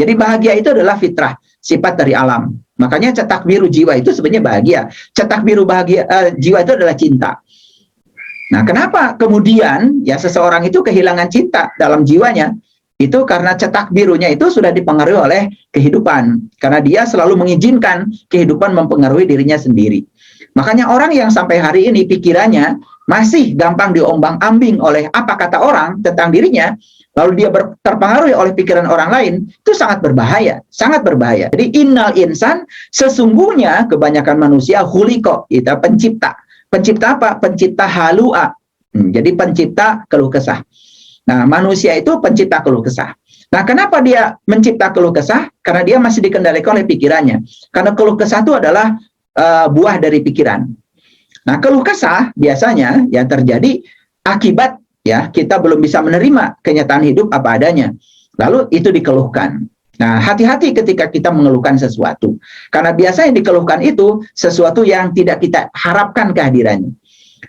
Jadi bahagia itu adalah fitrah, sifat dari alam. Makanya cetak biru jiwa itu sebenarnya bahagia. Cetak biru jiwa itu adalah cinta. Nah, kenapa kemudian ya seseorang itu kehilangan cinta dalam jiwanya? Itu karena cetak birunya itu sudah dipengaruhi oleh kehidupan. Karena dia selalu mengizinkan kehidupan mempengaruhi dirinya sendiri. Makanya orang yang sampai hari ini pikirannya masih gampang diombang-ambing oleh apa kata orang tentang dirinya, lalu dia terpengaruhi oleh pikiran orang lain, itu sangat berbahaya, sangat berbahaya. Jadi innal insan, sesungguhnya kebanyakan manusia khuliqa, itu pencipta. Pencipta apa? Pencipta halua. Jadi pencipta keluh kesah. Nah, manusia itu pencipta keluh kesah. Nah, kenapa dia mencipta keluh kesah? Karena dia masih dikendalikan oleh pikirannya. Karena keluh kesah itu adalah buah dari pikiran. Nah, keluh kesah biasanya yang terjadi akibat ya kita belum bisa menerima kenyataan hidup apa adanya. Lalu itu dikeluhkan. Nah, hati-hati ketika kita mengeluhkan sesuatu. Karena biasanya dikeluhkan itu sesuatu yang tidak kita harapkan kehadirannya.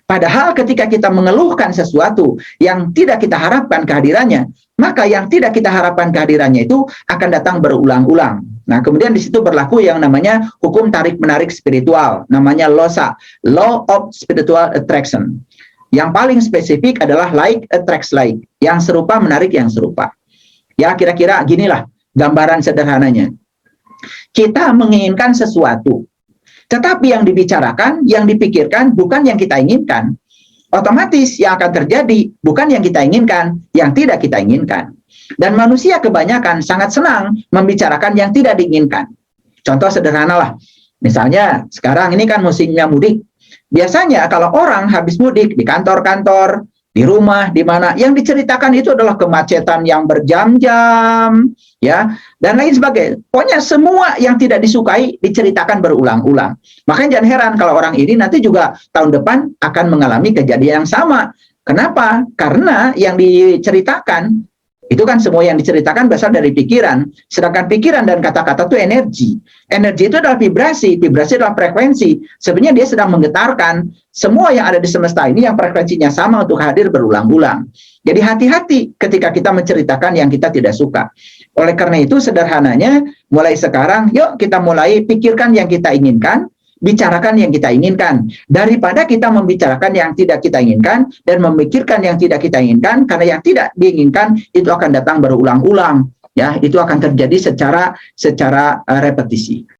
Padahal ketika kita mengeluhkan sesuatu yang tidak kita harapkan kehadirannya, maka yang tidak kita harapkan kehadirannya itu akan datang berulang-ulang. Nah, kemudian di situ berlaku yang namanya hukum tarik-menarik spiritual, namanya LOSA, Law of Spiritual Attraction. Yang paling spesifik adalah like attracts like, yang serupa menarik yang serupa. Ya, kira-kira ginilah gambaran sederhananya. Kita menginginkan sesuatu, tetapi yang dibicarakan, yang dipikirkan bukan yang kita inginkan. Otomatis yang akan terjadi bukan yang kita inginkan, yang tidak kita inginkan. Dan manusia kebanyakan sangat senang membicarakan yang tidak diinginkan. Contoh sederhana lah. Misalnya sekarang ini kan musimnya mudik. Biasanya kalau orang habis mudik di kantor-kantor, di rumah, di mana, yang diceritakan itu adalah kemacetan yang berjam-jam, ya, dan lain sebagainya. Pokoknya semua yang tidak disukai diceritakan berulang-ulang. Makanya jangan heran kalau orang ini nanti juga tahun depan akan mengalami kejadian yang sama. Kenapa? Karena yang diceritakan itu kan semua yang diceritakan berasal dari pikiran. Sedangkan pikiran dan kata-kata itu energi. Energi itu adalah vibrasi. Vibrasi adalah frekuensi. Sebenarnya dia sedang menggetarkan semua yang ada di semesta ini yang frekuensinya sama untuk hadir berulang-ulang. Jadi hati-hati ketika kita menceritakan yang kita tidak suka. Oleh karena itu sederhananya, mulai sekarang yuk kita mulai pikirkan yang kita inginkan, bicarakan yang kita inginkan, daripada kita membicarakan yang tidak kita inginkan dan memikirkan yang tidak kita inginkan, karena yang tidak diinginkan itu akan datang berulang-ulang, ya, itu akan terjadi secara repetisi.